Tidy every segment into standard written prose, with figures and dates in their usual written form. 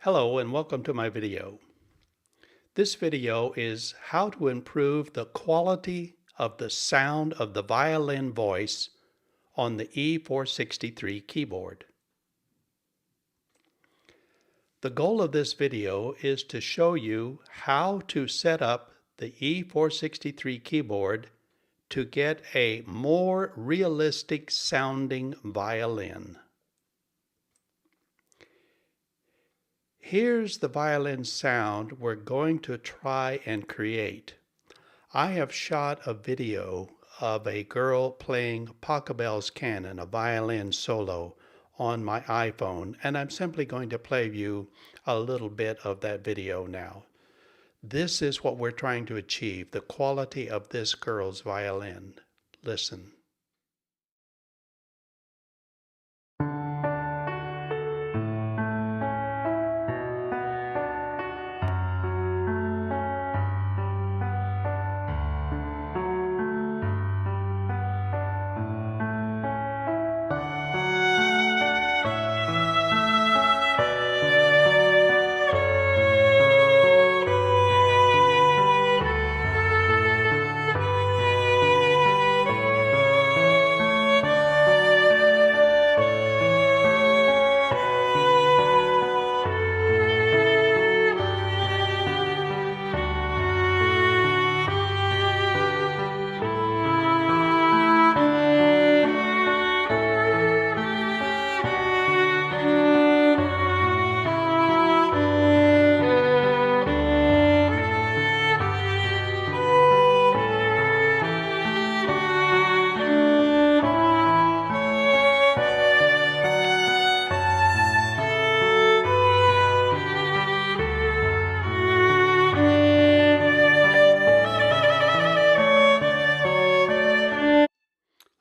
Hello and welcome to my video. This video is how to improve the quality of the sound of the violin voice on the E463 keyboard. The goal of this video is to show you how to set up the E463 keyboard to get a more realistic sounding violin. Here's the violin sound we're going to try and create. I have shot a video of a girl playing Pachelbel's Canon, a violin solo, on my iPhone, and I'm simply going to play you a little bit of that video now. This is what we're trying to achieve, the quality of this girl's violin. Listen.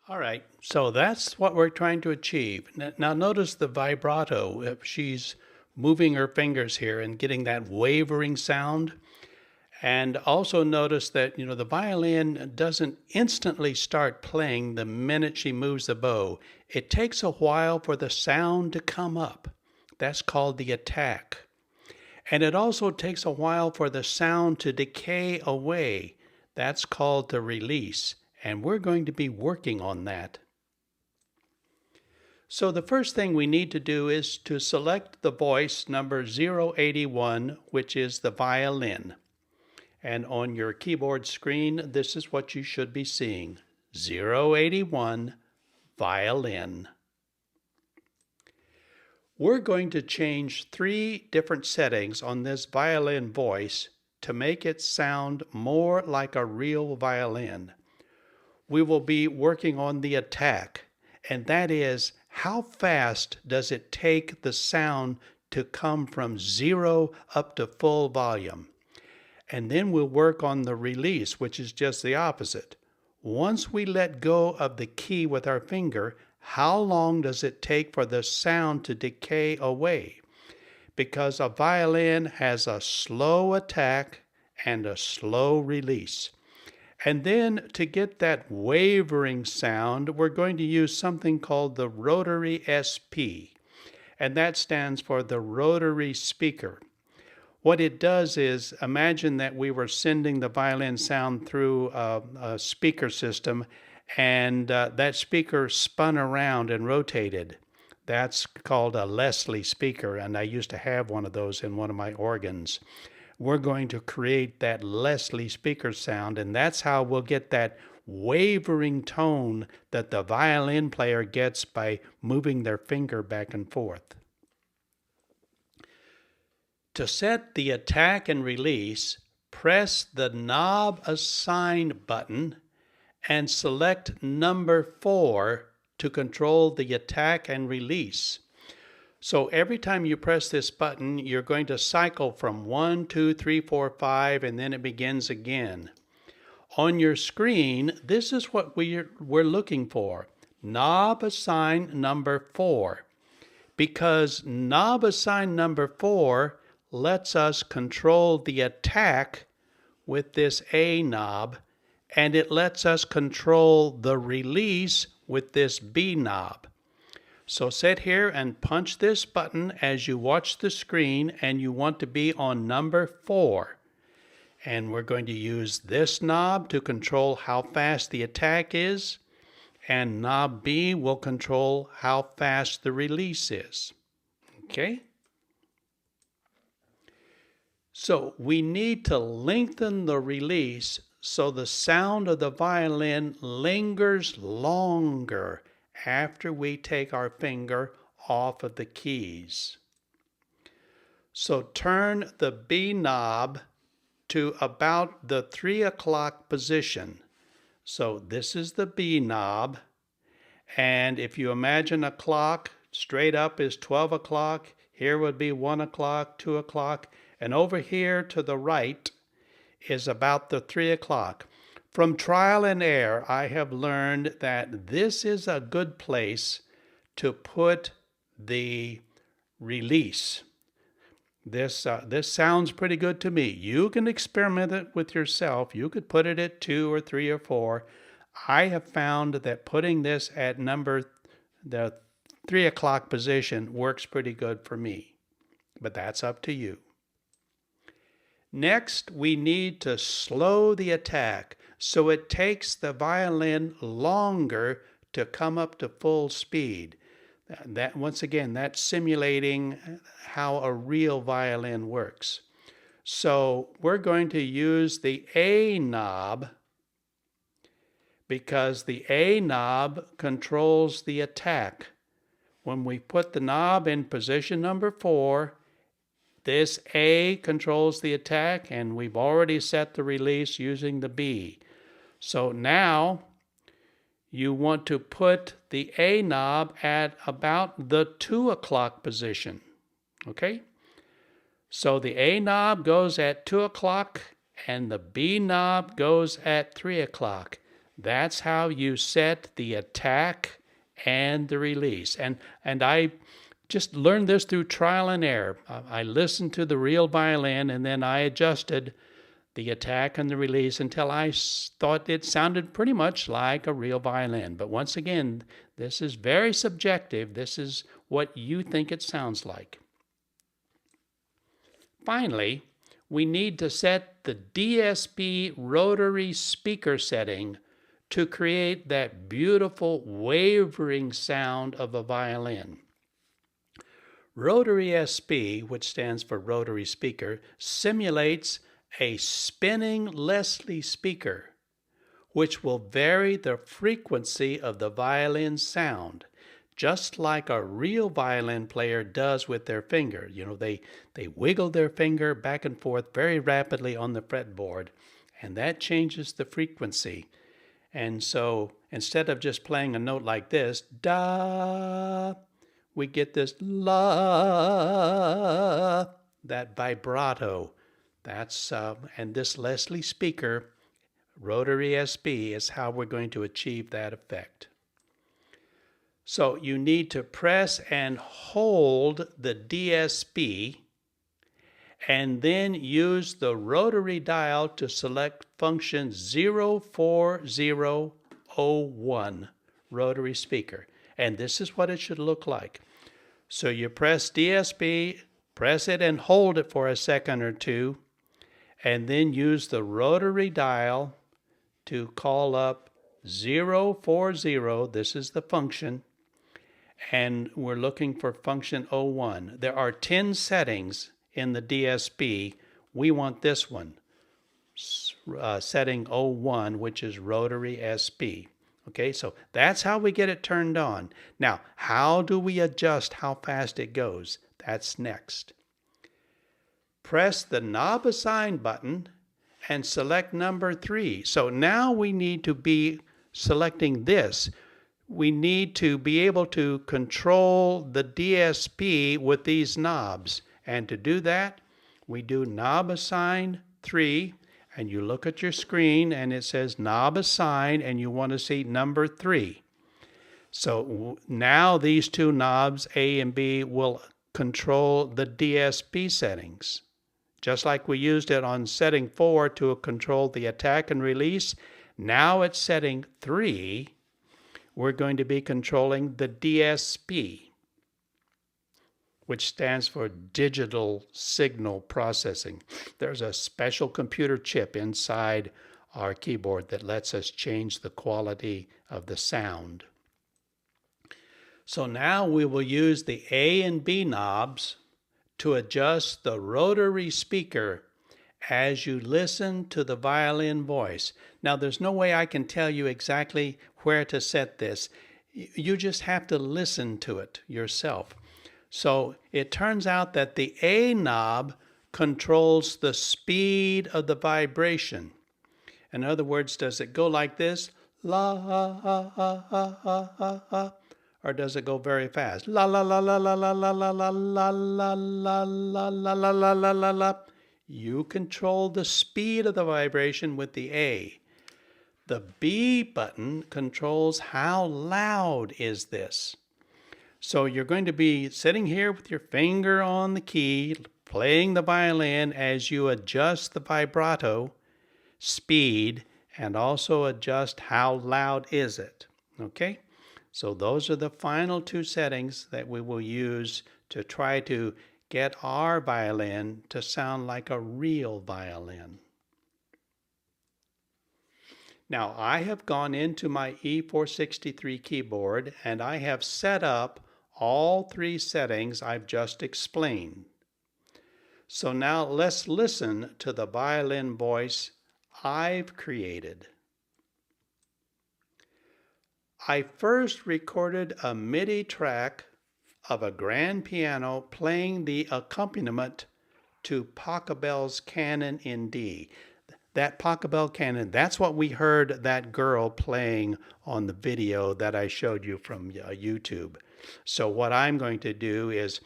All right, so that's what we're trying to achieve. Now notice the vibrato. If she's moving her fingers here and getting that wavering sound. And also notice that, the violin doesn't instantly start playing the minute she moves the bow. It takes a while for the sound to come up. That's called the attack. And it also takes a while for the sound to decay away. That's called the release. And we're going to be working on that. So the first thing we need to do is to select the voice number 081, which is the violin. And on your keyboard screen, this is what you should be seeing. 081, violin. We're going to change 3 different settings on this violin voice to make it sound more like a real violin. We will be working on the attack, and that is, how fast does it take the sound to come from 0 up to full volume? And then we'll work on the release, which is just the opposite. Once we let go of the key with our finger, how long does it take for the sound to decay away? Because a violin has a slow attack and a slow release. And then to get that wavering sound, we're going to use something called the Rotary SP. And that stands for the rotary speaker. What it does is, imagine that we were sending the violin sound through a speaker system, and that speaker spun around and rotated. That's called a Leslie speaker, and I used to have one of those in one of my organs. We're going to create that Leslie speaker sound, and that's how we'll get that wavering tone that the violin player gets by moving their finger back and forth. To set the attack and release, press the knob assign button and select number 4 to control the attack and release. So every time you press this button, you're going to cycle from 1, 2, 3, 4, 5, and then it begins again. On your screen, this is what we're looking for. Knob assign number 4. Because knob assign number 4 lets us control the attack with this A knob, and it lets us control the release with this B knob. So sit here and punch this button as you watch the screen, and you want to be on number 4. And we're going to use this knob to control how fast the attack is, and knob B will control how fast the release is. Okay? So we need to lengthen the release so the sound of the violin lingers longer after we take our finger off of the keys. So turn the B knob to about the 3 o'clock position. So this is the B knob, and if you imagine a clock, straight up is 12 o'clock, here would be 1 o'clock, 2 o'clock, and over here to the right is about the 3 o'clock. From trial and error, I have learned that this is a good place to put the release. This sounds pretty good to me. You can experiment it with yourself. You could put it at 2 or 3 or 4. I have found that putting this at the 3 o'clock position works pretty good for me. But that's up to you. Next, we need to slow the attack so it takes the violin longer to come up to full speed. That, once again, that's simulating how a real violin works. So we're going to use the A knob because the A knob controls the attack. When we put the knob in position number 4, this A controls the attack, and we've already set the release using the B. So now you want to put the A knob at about the 2 o'clock position. Okay? So the A knob goes at 2 o'clock and the B knob goes at 3 o'clock. That's how you set the attack and the release. And I just learned this through trial and error. I listened to the real violin, and then I adjusted the attack and the release until I thought it sounded pretty much like a real violin. But once again, this is very subjective. This is what you think it sounds like. Finally, we need to set the DSP rotary speaker setting to create that beautiful wavering sound of a violin. Rotary SP, which stands for rotary speaker, simulates a spinning Leslie speaker, which will vary the frequency of the violin sound, just like a real violin player does with their finger. You know, they wiggle their finger back and forth very rapidly on the fretboard, and that changes the frequency. And so instead of just playing a note like this, da, we get this la, that vibrato. That's and this Leslie speaker, rotary SP, is how we're going to achieve that effect. So you need to press and hold the DSP and then use the rotary dial to select function 04001, rotary speaker. And this is what it should look like. So you press DSP, press it and hold it for a second or two, and then use the rotary dial to call up 040, this is the function, and we're looking for function 01. There are 10 settings in the DSP. We want this one, setting 01, which is rotary SP. Okay, so that's how we get it turned on. Now, how do we adjust how fast it goes? That's next. Press the knob assign button and select number 3. So now we need to be selecting this. We need to be able to control the DSP with these knobs. And to do that, we do knob assign 3. And you look at your screen and it says knob assign, and you want to see number 3. So now these two knobs, A and B, will control the DSP settings. Just like we used it on setting 4 to control the attack and release, now at setting 3, we're going to be controlling the DSP, which stands for Digital Signal Processing. There's a special computer chip inside our keyboard that lets us change the quality of the sound. So now we will use the A and B knobs to adjust the rotary speaker as you listen to the violin voice. Now, there's no way I can tell you exactly where to set this. You just have to listen to it yourself. So it turns out that the A knob controls the speed of the vibration. In other words, does it go like this? La, ha, ha, ha, ha, ha, ha. Or does it go very fast? La la la la la la la la la la la la la la la la la la la. You control the speed of the vibration with the A. The B button controls how loud is this. So you're going to be sitting here with your finger on the key, playing the violin as you adjust the vibrato speed and also adjust how loud is it. Okay? So those are the final two settings that we will use to try to get our violin to sound like a real violin. Now I have gone into my E463 keyboard and I have set up all three settings I've just explained. So now let's listen to the violin voice I've created. I first recorded a MIDI track of a grand piano playing the accompaniment to Pachelbel's Canon in D. That Pachelbel Canon, that's what we heard that girl playing on the video that I showed you from YouTube. So what I'm going to do is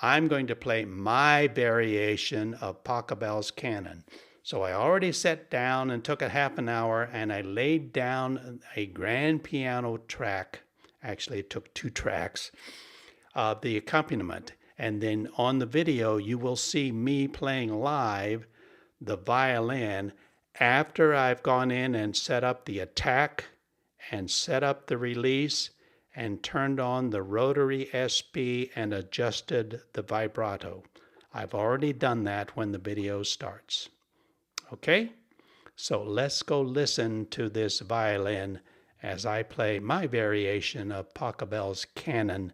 I'm going to play my variation of Pachelbel's Canon. So I already sat down and took a half an hour and I laid down a grand piano track. Actually, it took 2 tracks of the accompaniment. And then on the video, you will see me playing live the violin after I've gone in and set up the attack and set up the release and turned on the rotary SP and adjusted the vibrato. I've already done that when the video starts. Okay, so let's go listen to this violin as I play my variation of Pachelbel's Canon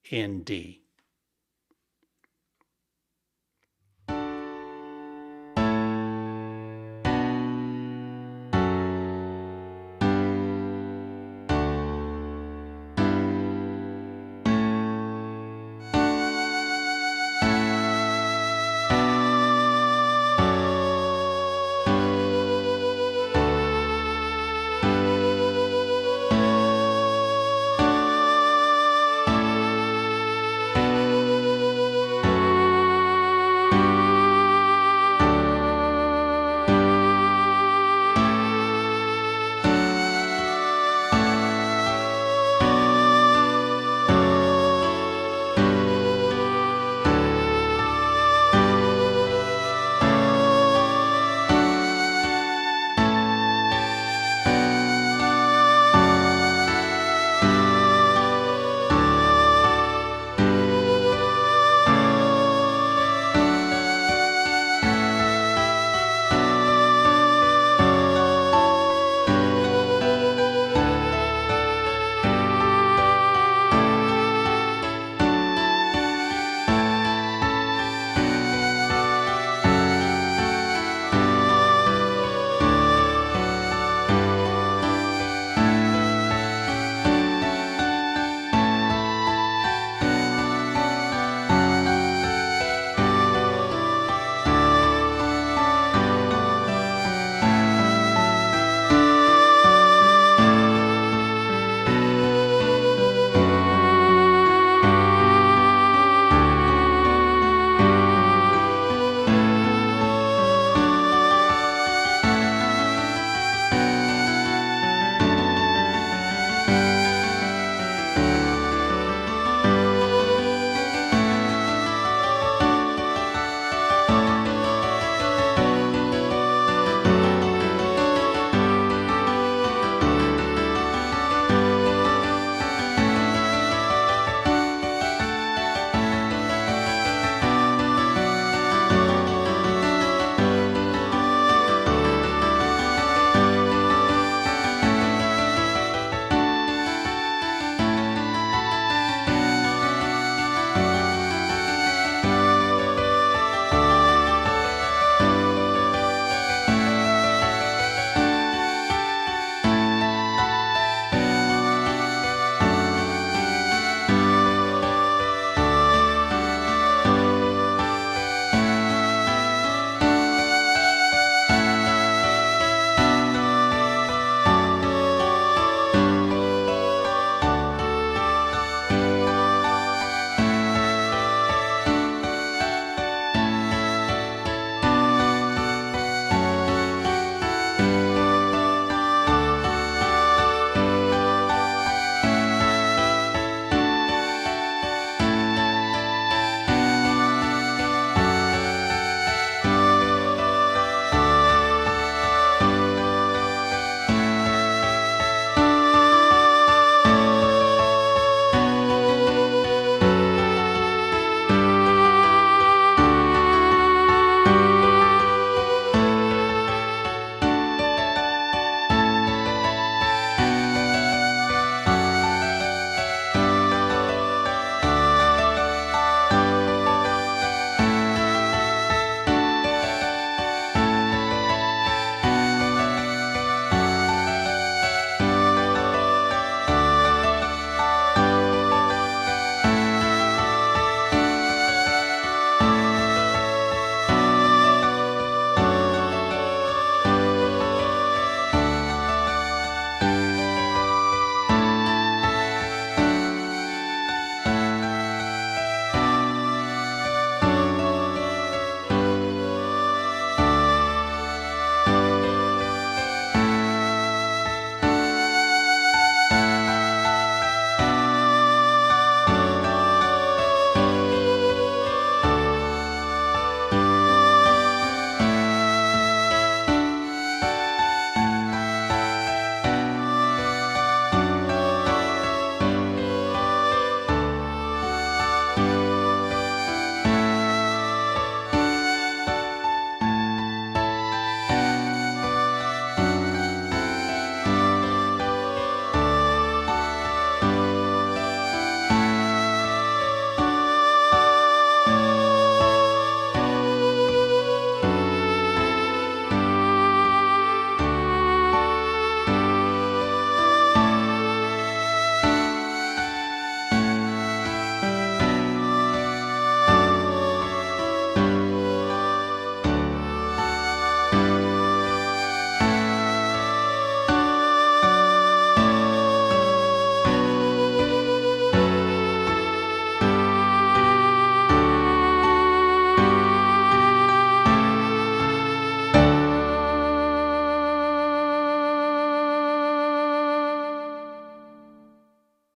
in D.